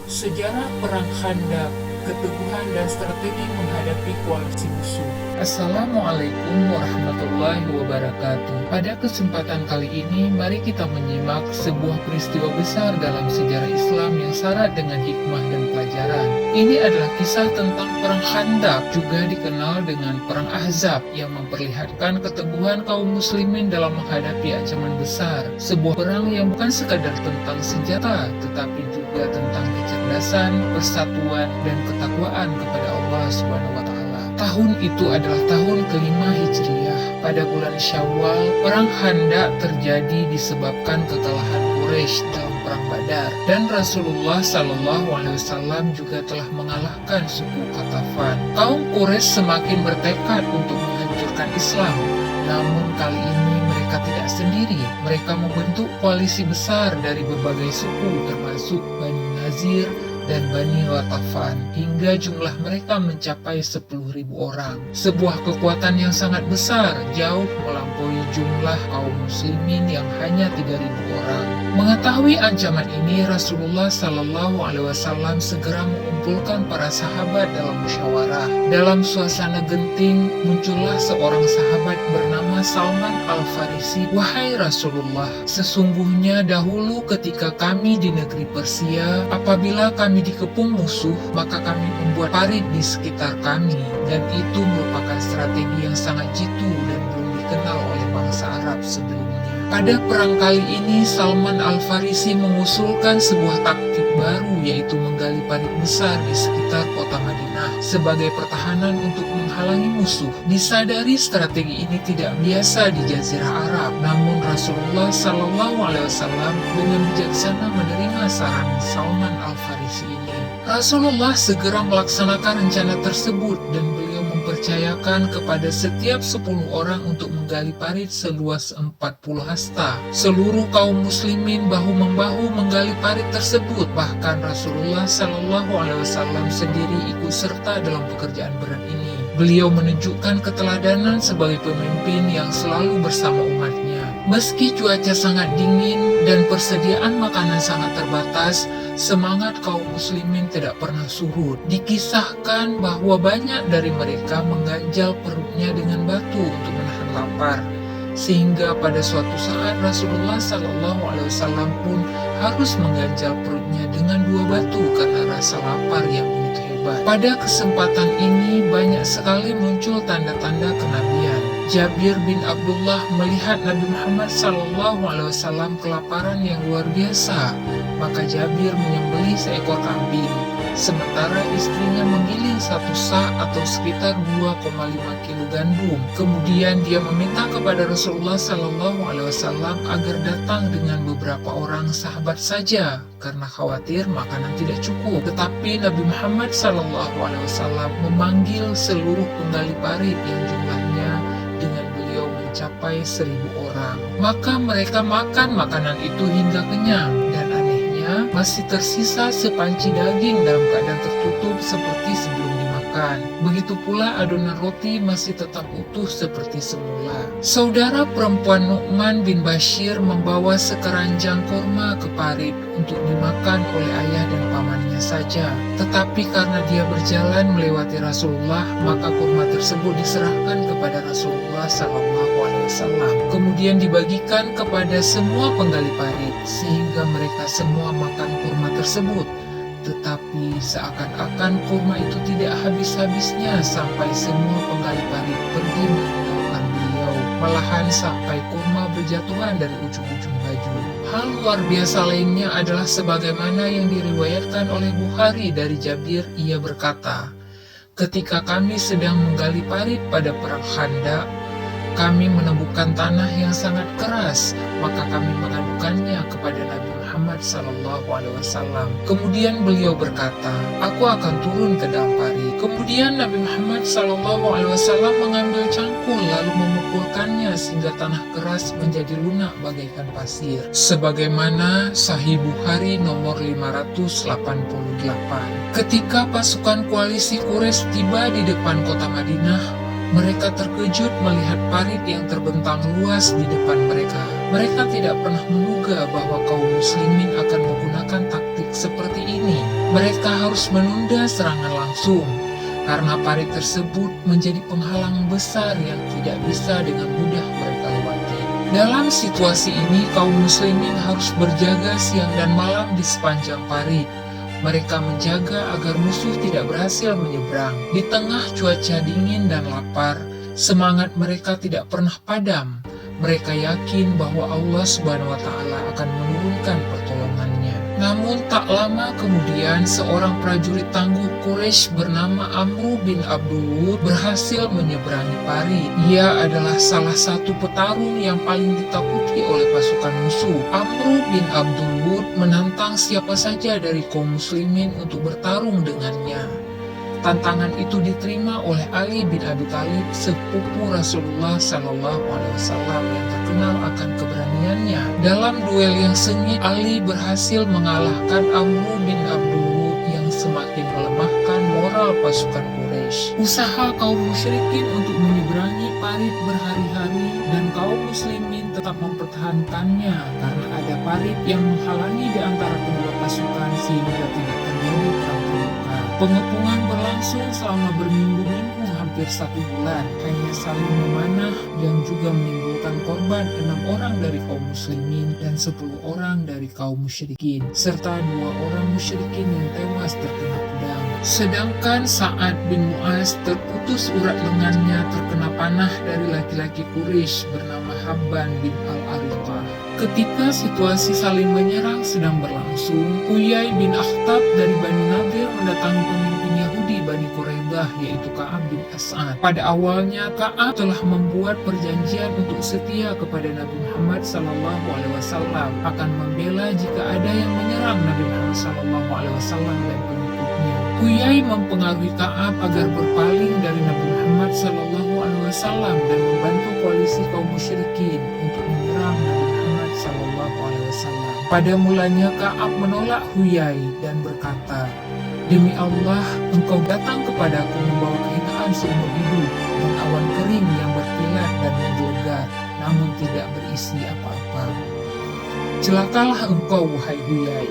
Sejarah Perang Khandaq, keteguhan dan strategi menghadapi koalisi musuh. Assalamualaikum warahmatullahi wabarakatuh. Pada kesempatan kali ini, mari kita menyimak sebuah peristiwa besar dalam sejarah Islam yang syarat dengan hikmah dan pelajaran. Ini adalah kisah tentang Perang Khandaq, juga dikenal dengan Perang Ahzab, yang memperlihatkan keteguhan kaum muslimin dalam menghadapi ancaman besar. Sebuah perang yang bukan sekadar tentang senjata, tetapi juga tentang kecerdasan, persatuan, dan ketakwaan kepada Allah Subhanahu wa Ta'ala. Tahun itu adalah tahun kelima Hijriah. Pada bulan Syawal, Perang Khandaq terjadi disebabkan kekalahan Quraisy dalam Perang Badar, dan Rasulullah Shallallahu Alaihi Wasallam juga telah mengalahkan suku Qatafan. Kaum Quraisy semakin bertekad untuk menghancurkan Islam. Namun kali ini mereka tidak sendiri. Mereka membentuk koalisi besar dari berbagai suku, termasuk Bani Nazir dan Bani Ghatafan, hingga jumlah mereka mencapai 10.000 orang. Sebuah kekuatan yang sangat besar, jauh melampaui jumlah kaum muslimin yang hanya 3.000 orang. Mengetahui ancaman ini, Rasulullah Shallallahu Alaihi Wasallam segera mengumpulkan para sahabat dalam musyawarah. Dalam suasana genting, muncullah seorang sahabat bernama Salman Al-Farisi. Wahai Rasulullah, sesungguhnya dahulu ketika kami di negeri Persia, apabila kami dikepung musuh, maka kami membuat parit di sekitar kami, dan itu merupakan strategi yang sangat jitu dan belum dikenal oleh bangsa Arab sebelumnya. Pada perang kali ini, Salman Al-Farisi mengusulkan sebuah taktik baru, yaitu menggali parit besar di sekitar kota Madinah sebagai pertahanan untuk menghalangi musuh. Disadari strategi ini tidak biasa di Jazirah Arab, namun Rasulullah Shallallahu Alaihi Wasallam dengan bijaksana menerima saran Salman Al-Farisi ini. Rasulullah segera melaksanakan rencana tersebut, dan beliau mempercayakan kepada setiap 10 orang untuk menggali parit seluas 40 hasta. Seluruh kaum muslimin bahu-membahu menggali parit tersebut. Bahkan Rasulullah Shallallahu Alaihi Wasallam sendiri ikut serta dalam pekerjaan berat ini. Beliau menunjukkan keteladanan sebagai pemimpin yang selalu bersama umatnya. Meski cuaca sangat dingin dan persediaan makanan sangat terbatas, semangat kaum muslimin tidak pernah surut. Dikisahkan bahwa banyak dari mereka mengganjal perutnya dengan batu untuk menahan lapar, sehingga pada suatu saat Rasulullah Shallallahu Alaihi Wasallam pun harus mengganjal perutnya dengan 2 batu karena rasa lapar yang begitu hebat. Pada kesempatan ini banyak sekali muncul tanda-tanda kenabian. Jabir bin Abdullah melihat Nabi Muhammad SAW kelaparan yang luar biasa, maka Jabir menyembelih seekor kambing, sementara istrinya menggiling 1 sa atau sekitar 2,5 kilo gandum. Kemudian dia meminta kepada Rasulullah SAW agar datang dengan beberapa orang sahabat saja, karena khawatir makanan tidak cukup. Tetapi Nabi Muhammad SAW memanggil seluruh penggali parit yang jumlahnya dengan beliau mencapai 1.000 orang. Maka mereka makan makanan itu hingga kenyang, dan anehnya masih tersisa sepanci daging dalam keadaan tertutup seperti sebelum dimakan. Begitu pula adonan roti masih tetap utuh seperti semula. Saudara perempuan Nu'man bin Bashir membawa sekeranjang kurma ke parit untuk dimakan oleh ayah dan pamannya saja. Tetapi karena dia berjalan melewati Rasulullah, maka kurma tersebut diserahkan kepada Rasulullah SAW. Kemudian dibagikan kepada semua penggali parit, sehingga mereka semua makan kurma tersebut. Tetapi seakan-akan kurma itu tidak habis-habisnya sampai semua penggali parit pergi meninggalkan beliau. Malahan sampai kurma berjatuhan dari ujung-ujung baju. Hal luar biasa lainnya adalah sebagaimana yang diriwayatkan oleh Bukhari dari Jabir. Ia berkata, ketika kami sedang menggali parit pada perang Khandaq, kami menemukan tanah yang sangat keras, maka kami mengadukannya kepada Nabi Muhammad SAW. Kemudian beliau berkata, aku akan turun ke dalam parit. Kemudian Nabi Muhammad SAW mengambil cangkul lalu memukulkannya sehingga tanah keras menjadi lunak bagaikan pasir. Sebagaimana Sahih Bukhari nomor 588. Ketika pasukan koalisi Quraisy tiba di depan kota Madinah, mereka terkejut melihat parit yang terbentang luas di depan mereka. Mereka tidak pernah menduga bahwa kaum muslimin akan menggunakan taktik seperti ini. Mereka harus menunda serangan langsung, karena parit tersebut menjadi penghalang besar yang tidak bisa dengan mudah mereka lewati. Dalam situasi ini, kaum muslimin harus berjaga siang dan malam di sepanjang parit. Mereka menjaga agar musuh tidak berhasil menyeberang. Di tengah cuaca dingin dan lapar, semangat mereka tidak pernah padam. Mereka yakin bahwa Allah Subhanahu wa Ta'ala akan menurunkan pertolongannya. Namun tak lama kemudian seorang prajurit tangguh Quraisy bernama Amru bin Abdul Wud berhasil menyeberangi parit. Ia adalah salah satu petarung yang paling ditakuti oleh pasukan musuh. Amru bin Abdul Wud menantang siapa saja dari kaum muslimin untuk bertarung dengannya. Tantangan itu diterima oleh Ali bin Abi Thalib, sepupu Rasulullah Shallallahu Alaihi Wasallam yang terkenal akan keberaniannya. Dalam duel yang sengit, Ali berhasil mengalahkan Amru bin Abdul Wud yang semakin melemahkan moral pasukan Quraisy. Usaha kaum musyrikin untuk menyeberangi parit berhari-hari dan kaum muslimin tetap mempertahankannya karena ada parit yang menghalangi di antara kedua pasukan sehingga tidak terjadi perang terbuka. Pengepungan berlangsung selama berminggu-minggu, hampir 1 bulan, hanya saling memanah yang juga menimbulkan korban 6 orang dari kaum muslimin dan 10 orang dari kaum musyrikin, serta 2 orang musyrikin yang tewas terkena pedang. Sedangkan Sa'ad bin Mu'az terputus urat lengannya terkena panah dari laki-laki Quraisy bernama Habban bin Al-Ariqah. Ketika situasi saling menyerang sedang berlangsung, Huyai bin Akhtab dari Bani Nadir mendatangi pemimpin Yahudi Bani Quraidah, yaitu Ka'ab bin As'ad. Pada awalnya, Ka'ab telah membuat perjanjian untuk setia kepada Nabi Muhammad SAW akan membela jika ada yang menyerang Nabi Muhammad SAW dan pengikutnya. Huyai mempengaruhi Ka'ab agar berpaling dari Nabi Muhammad SAW dan membantu koalisi kaum musyrikin untuk menyerang Nabi Muhammad SAW. Pada mulanya Ka'ab menolak Huyai dan berkata, "Demi Allah, engkau datang kepadaku membawa kehinaan seumur hidup dan awan kering yang berkilat dan menggelegar, namun tidak berisi apa-apa. Celakalah engkau, wahai Huyai.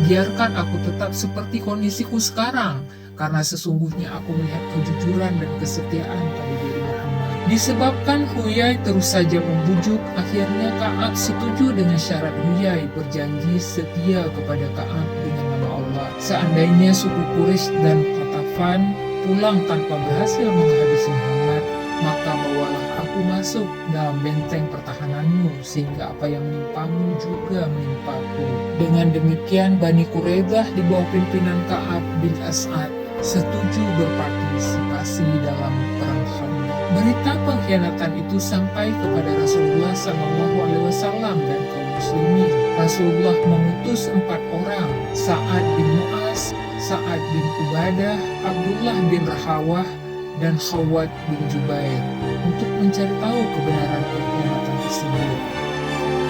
Biarkan aku tetap seperti kondisiku sekarang, karena sesungguhnya aku melihat kejujuran dan kesetiaan pada diri Muhammad." Disebabkan Huyai terus saja membujuk, akhirnya Ka'ab setuju dengan syarat Huyai berjanji setia kepada Ka'ab dengan nama Allah. Seandainya suku Quraisy dan Qatafan pulang tanpa berhasil menghabisi Muhammad, maka bawalah aku masuk dalam benteng pertahananmu, sehingga apa yang menimpamu juga menimpaku. Dengan demikian, Bani Quraidah di bawah pimpinan Ka'ab bin As'ad setuju berpartisipasi dalam perang Khandaq. Berita pengkhianatan itu sampai kepada Rasulullah SAW dan kaum muslimin. Rasulullah mengutus 4 orang, Sa'ad bin Mu'az, Sa'ad bin Ubadah, Abdullah bin Rahawah, dan Khawwat bin Jubair untuk mencari tahu kebenaran pengkhianatan tersebut.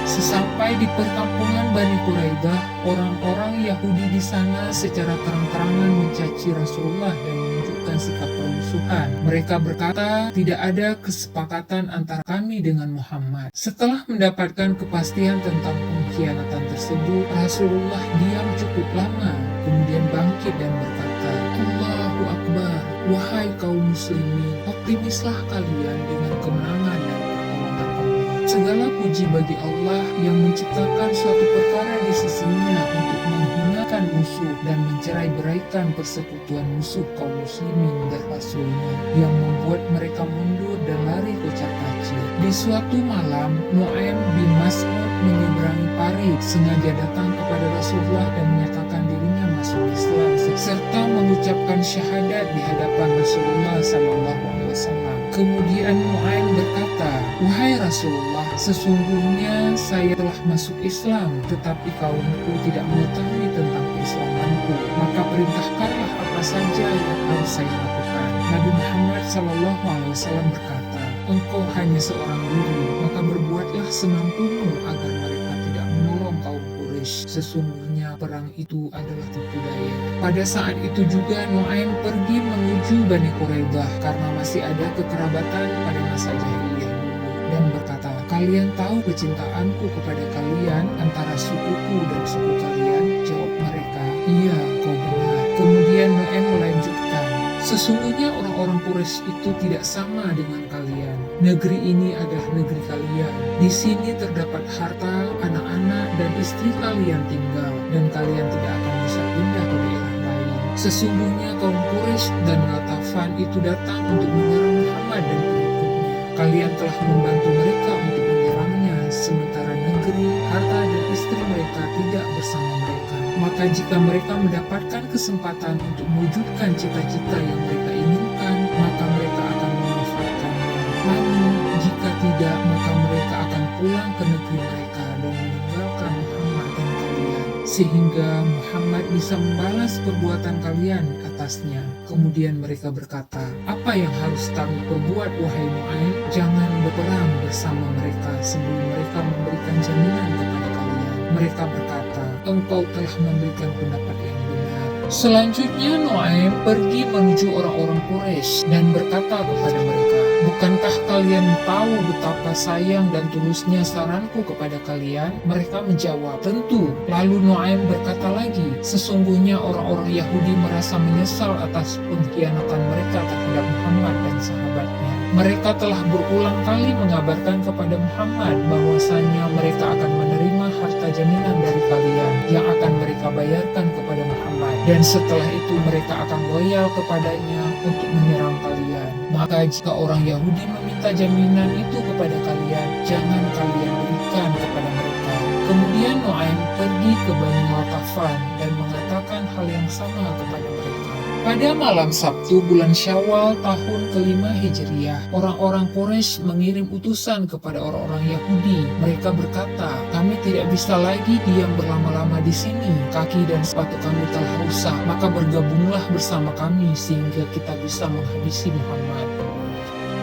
Sesampai di perkampungan Bani Quraidah, orang-orang Yahudi di sana secara terang-terangan mencaci Rasulullah dan menunjukkan sikap permusuhan. Mereka berkata, tidak ada kesepakatan antara kami dengan Muhammad. Setelah mendapatkan kepastian tentang pengkhianatan tersebut, Rasulullah diam cukup lama, kemudian bangkit dan berkata, "Allahu Akbar, wahai kaum muslimin, optimislah kalian dengan kemenangan dan pertolongan Allah. Segala puji bagi Allah yang menciptakan suatu perkara di sisinya untuk menghinakan musuh dan mencerai-beraikan persekutuan musuh kaum muslimin dan Rasulnya, yang membuat mereka mundur dan lari kocar-kacir. Di suatu malam, Nu'aim bin Mas'ud menyeberangi parit, sengaja datang kepada Rasulullah dan menyatakan dirinya masuk Islam serta mengucapkan syahadat di hadapan Rasulullah SAW. Kemudian Nu'aim berkata, "Wahai Rasulullah, sesungguhnya saya telah masuk Islam, tetapi kaumku tidak mengetahui tentang keislamanku. Maka perintahkanlah apa saja yang harus saya lakukan." Nabi Muhammad SAW berkata, "Engkau hanya seorang diri, maka berbuatlah semampumu agar mereka tidak menolong kaum Quraisy. Sesungguhnya perang itu adalah tipu daya." Pada saat itu juga Nu'aim pergi menuju Bani Quraidah karena masih ada kekerabatan pada masa jahiliyah dulu, dan berkata, "Kalian tahu kecintaanku kepada kalian antara sukuku dan suku kalian?" Jawab mereka, Iya, kau benar. Kemudian Nuaim melanjutkan, sesungguhnya orang-orang Quraisy itu tidak sama dengan kalian. Negeri ini adalah negeri kalian. Di sini terdapat harta, anak-anak, dan istri kalian tinggal, dan kalian tidak akan bisa pindah ke daerah lain. Sesungguhnya kaum Quraisy dan Ghatafan itu datang untuk menyerang Muhammad dan pengikutnya. Kalian telah membantu mereka untuk menyerangnya, sementara negeri, harta, dan istri mereka tidak bersama mereka. Maka jika mereka mendapatkan kesempatan untuk mewujudkan cita-cita yang mereka inginkan, maka mereka akan memanfaatkannya. Namun, jika tidak, maka mereka akan pulang ke negeri mereka dan meninggalkan Muhammad dan kalian, sehingga Muhammad bisa membalas perbuatan kalian atasnya. Kemudian mereka berkata, apa yang harus kami perbuat, wahai Nuaim? Jangan berperang bersama mereka sebelum mereka memberikan jaminan kepada kalian. Mereka berkata, engkau telah memberikan pendapat yang benar. Selanjutnya Nuaim pergi menuju orang-orang Quraisy dan berkata kepada mereka, bukankah kalian tahu betapa sayang dan tulusnya saranku kepada kalian? Mereka menjawab, tentu. Lalu Nuaim berkata lagi, sesungguhnya orang-orang Yahudi merasa menyesal atas pengkhianatan mereka terhadap Muhammad dan sahabatnya. Mereka telah berulang kali mengabarkan kepada Muhammad bahwasannya mereka akan menerima harta jaminan dari kalian yang akan mereka bayarkan kepada Muhammad, dan setelah itu mereka akan loyal kepadanya untuk menyerang kalian. Maka jika orang Yahudi meminta jaminan itu kepada kalian, jangan kalian berikan kepada mereka. Kemudian Nuaim pergi ke Bani Ghatafan dan mengatakan hal yang sama kepada mereka. Pada malam Sabtu bulan Syawal tahun kelima Hijriah, orang-orang Quraisy mengirim utusan kepada orang-orang Yahudi. Mereka berkata, kami tidak bisa lagi diam berlama-lama di sini. Kaki dan sepatu kami telah rusak, maka bergabunglah bersama kami sehingga kita bisa menghabisi Muhammad.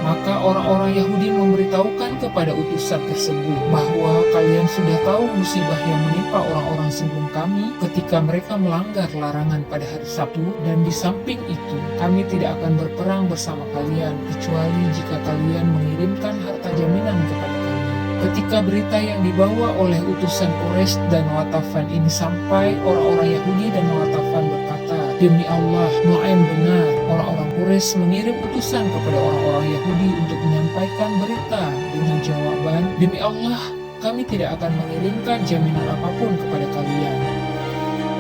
Maka orang-orang Yahudi memberitahukan kepada utusan tersebut bahwa kalian sudah tahu musibah yang menimpa orang-orang sebelum kami ketika mereka melanggar larangan pada hari Sabtu, dan di samping itu kami tidak akan berperang bersama kalian kecuali jika kalian mengirimkan harta jaminan kepada kami. Ketika berita yang dibawa oleh utusan Quraisy dan Ghatafan ini sampai, orang-orang Yahudi dan Ghatafan berkata, demi Allah, Nuaim benar. Orang-orang Quraisy mengirim utusan kepada orang-orang Yahudi untuk menyampaikan berita dengan jawaban, demi Allah, kami tidak akan mengirimkan jaminan apapun kepada kalian.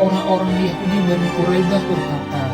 Orang-orang Yahudi Bani Quraidah berkata,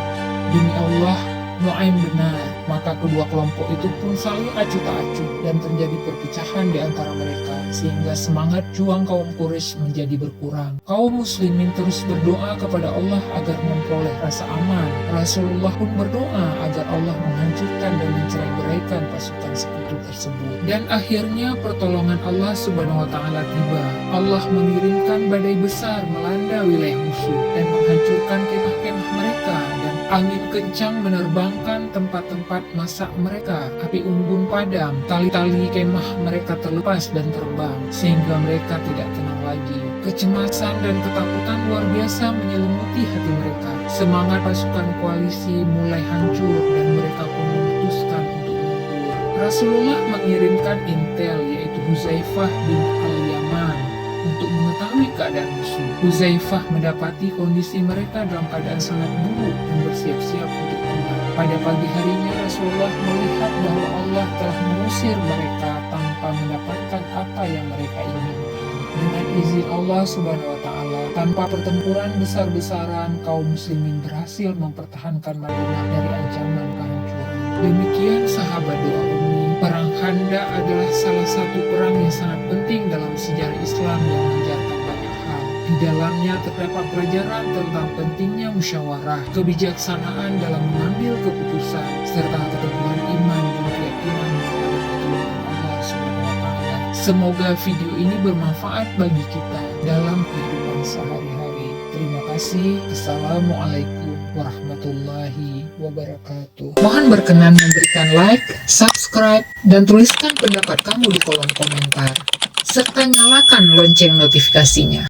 demi Allah, Nuaim benar. Maka kedua kelompok itu pun saling acuh tak acuh dan terjadi perpecahan di antara mereka, sehingga semangat juang kaum Quraisy menjadi berkurang. Kaum muslimin terus berdoa kepada Allah agar memperoleh rasa aman. Rasulullah pun berdoa agar Allah menghancurkan dan mencerai-beraikan pasukan sekutu tersebut. Dan akhirnya pertolongan Allah Subhanahu wa Ta'ala tiba. Allah mengirimkan badai besar melanda wilayah musuh dan menghancurkan kemah-kemah mereka, dan angin kencang menerbangkan tempat-tempat masak mereka. Api unggun padam, tali-tali kemah mereka terlepas dan terbang, sehingga mereka tidak tenang lagi. Kecemasan dan ketakutan luar biasa menyelimuti hati mereka. Semangat pasukan koalisi mulai hancur dan mereka pun memutuskan untuk mundur. Rasulullah mengirimkan intel, yaitu Huzaifah bin Al-Yaman, untuk mengetahui keadaan musuh. Huzaifah mendapati kondisi mereka dalam keadaan sangat buruk dan bersiap-siap untuk pulang. Pada pagi harinya Rasulullah melihat bahwa Allah telah mengusir mereka tanpa mendapatkan apa yang mereka inginkan. Dengan izin Allah Subhanahu wa Ta'ala, tanpa pertempuran besar-besaran, kaum muslimin berhasil mempertahankan Madinah dari ancaman kehancuran. Demikian sahabat doa Umi, perang Khandaq adalah salah satu perang yang sangat penting dalam sejarah Islam yang mengajarkan banyak hal. Di dalamnya terdapat pelajaran tentang pentingnya musyawarah, kebijaksanaan dalam mengambil keputusan, serta keteguhan iman dan keyakinan kepada pertolongan Allah Subhanahu wa Ta'ala. Semoga video ini bermanfaat bagi kita dalam kehidupan sehari-hari. Terima kasih. Assalamualaikum warahmatullahi wabarakatuh. Mohon berkenan memberikan like, subscribe, dan tuliskan pendapat kamu di kolom komentar, serta nyalakan lonceng notifikasinya.